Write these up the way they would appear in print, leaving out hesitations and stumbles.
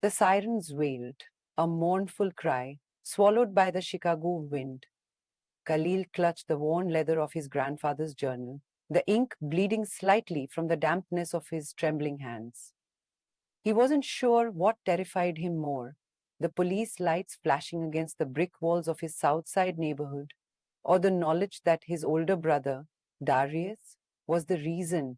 The sirens wailed, a mournful cry, swallowed by the Chicago wind. Kahlil clutched the worn leather of his grandfather's journal, the ink bleeding slightly from the dampness of his trembling hands. He wasn't sure what terrified him more, the police lights flashing against the brick walls of his South Side neighborhood, or the knowledge that his older brother, Darius, was the reason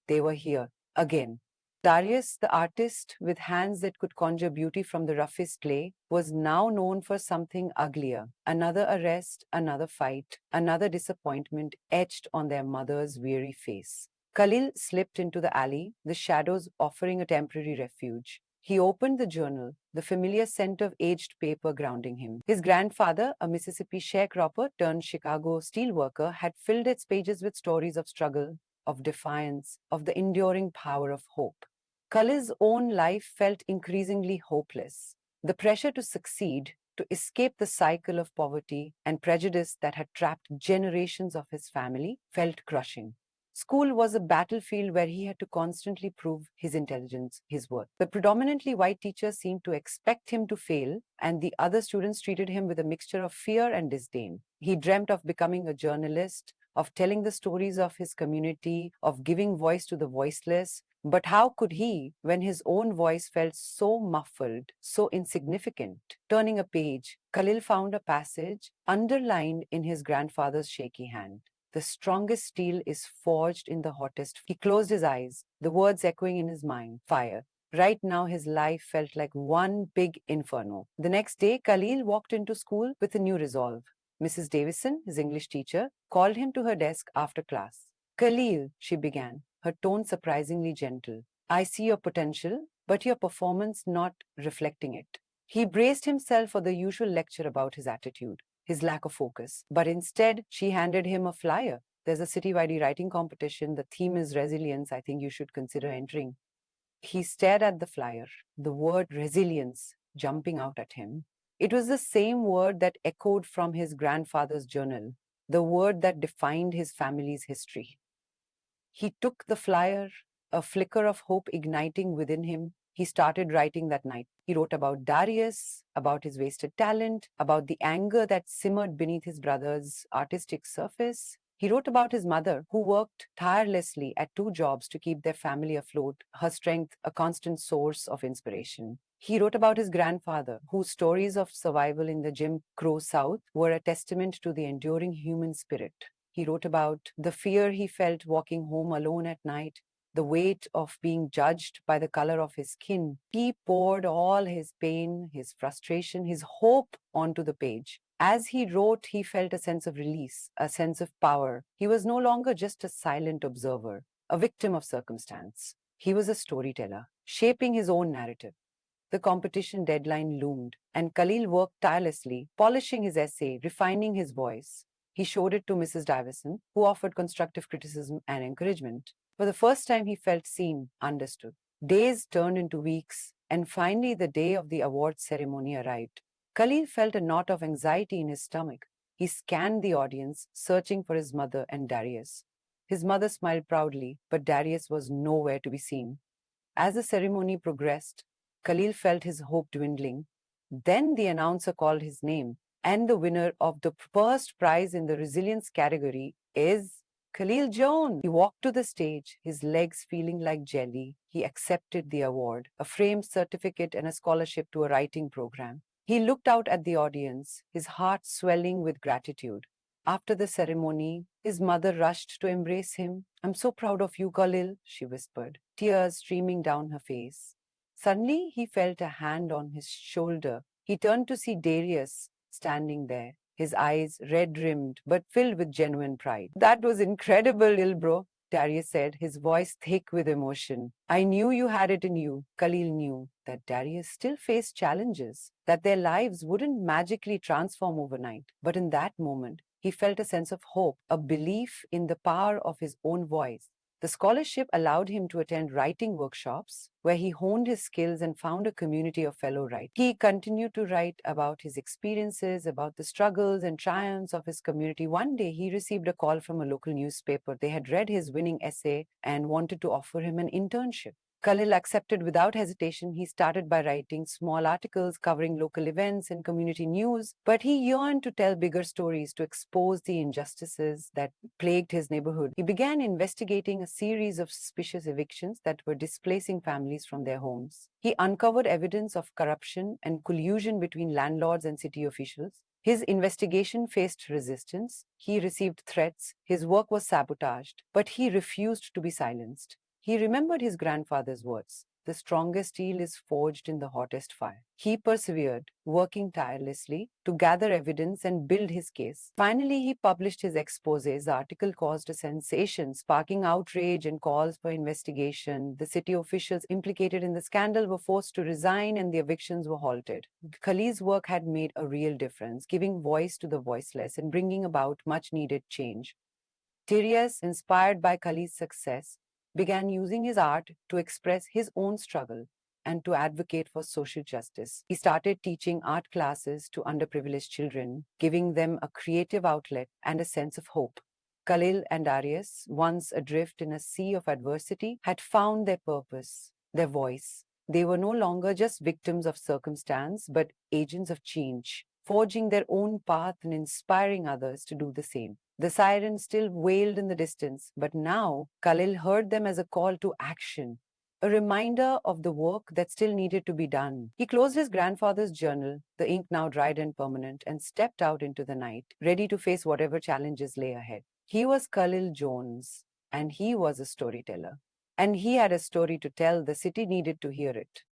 they were here again. Darius, the artist with hands that could conjure beauty from the roughest clay, was now known for something uglier. Another arrest, another fight, another disappointment etched on their mother's weary face. Kahlil slipped into the alley, the shadows offering a temporary refuge. He opened the journal, the familiar scent of aged paper grounding him. His grandfather, a Mississippi sharecropper turned Chicago steelworker, had filled its pages with stories of struggle, of defiance, of the enduring power of hope. Kahlil's own life felt increasingly hopeless. The pressure to succeed, to escape the cycle of poverty and prejudice that had trapped generations of his family, felt crushing. School was a battlefield where he had to constantly prove his intelligence, his worth. The predominantly white teachers seemed to expect him to fail, and the other students treated him with a mixture of fear and disdain. He dreamt of becoming a journalist, of telling the stories of his community, of giving voice to the voiceless. But how could he, when his own voice felt so muffled, so insignificant? Turning a page, Kahlil found a passage underlined in his grandfather's shaky hand. The strongest steel is forged in the hottest. He closed his eyes, the words echoing in his mind. Fire. Right now, his life felt like one big inferno. The next day, Kahlil walked into school with a new resolve. Mrs. Davison, his English teacher, called him to her desk after class. Kahlil, she began, her tone surprisingly gentle. I see your potential, but your performance not reflecting it. He braced himself for the usual lecture about his attitude, his lack of focus. But instead, she handed him a flyer. There's a citywide writing competition. The theme is resilience. I think you should consider entering. He stared at the flyer, the word resilience jumping out at him. It was the same word that echoed from his grandfather's journal, the word that defined his family's history. He took the flyer, a flicker of hope igniting within him. He started writing that night. He wrote about Darius, about his wasted talent, about the anger that simmered beneath his brother's artistic surface. He wrote about his mother, who worked tirelessly at two jobs to keep their family afloat, her strength a constant source of inspiration. He wrote about his grandfather, whose stories of survival in the Jim Crow South were a testament to the enduring human spirit. He wrote about the fear he felt walking home alone at night, the weight of being judged by the color of his skin. He poured all his pain, his frustration, his hope onto the page. As he wrote, he felt a sense of release, a sense of power. He was no longer just a silent observer, a victim of circumstance. He was a storyteller, shaping his own narrative. The competition deadline loomed, and Kahlil worked tirelessly, polishing his essay, refining his voice. He showed it to Mrs. Davison, who offered constructive criticism and encouragement. For the first time, he felt seen, understood. Days turned into weeks, and finally, the day of the awards ceremony arrived. Kahlil felt a knot of anxiety in his stomach. He scanned the audience, searching for his mother and Darius. His mother smiled proudly, but Darius was nowhere to be seen. As the ceremony progressed, Kahlil felt his hope dwindling. Then the announcer called his name, and the winner of the first prize in the resilience category is Kahlil Jones. He walked to the stage, his legs feeling like jelly. He accepted the award, a framed certificate and a scholarship to a writing program. He looked out at the audience, his heart swelling with gratitude. After the ceremony, his mother rushed to embrace him. I'm so proud of you, Kahlil, she whispered, tears streaming down her face. Suddenly, he felt a hand on his shoulder. He turned to see Darius standing there, his eyes red-rimmed but filled with genuine pride. That was incredible, bro, Darius said, his voice thick with emotion. I knew you had it in you. Kahlil knew that Darius still faced challenges, that their lives wouldn't magically transform overnight. But in that moment, he felt a sense of hope, a belief in the power of his own voice. The scholarship allowed him to attend writing workshops where he honed his skills and found a community of fellow writers. He continued to write about his experiences, about the struggles and triumphs of his community. One day, he received a call from a local newspaper. They had read his winning essay and wanted to offer him an internship. Kahlil accepted without hesitation. He started by writing small articles covering local events and community news, but he yearned to tell bigger stories to expose the injustices that plagued his neighborhood. He began investigating a series of suspicious evictions that were displacing families from their homes. He uncovered evidence of corruption and collusion between landlords and city officials. His investigation faced resistance. He received threats. His work was sabotaged, but he refused to be silenced. He remembered his grandfather's words: "The strongest steel is forged in the hottest fire." He persevered, working tirelessly to gather evidence and build his case. Finally, he published his exposés. The article caused a sensation, sparking outrage and calls for investigation. The city officials implicated in the scandal were forced to resign and the evictions were halted. Khalil's work had made a real difference, giving voice to the voiceless and bringing about much needed change. Tyrius, inspired by Khalil's success, began using his art to express his own struggle and to advocate for social justice. He started teaching art classes to underprivileged children, giving them a creative outlet and a sense of hope. Kahlil and Darius, once adrift in a sea of adversity, had found their purpose, their voice. They were no longer just victims of circumstance, but agents of change, forging their own path and inspiring others to do the same. The sirens still wailed in the distance, but now Kahlil heard them as a call to action, a reminder of the work that still needed to be done. He closed his grandfather's journal, the ink now dried and permanent, and stepped out into the night, ready to face whatever challenges lay ahead. He was Kahlil Jones, and he was a storyteller. And he had a story to tell. The city needed to hear it.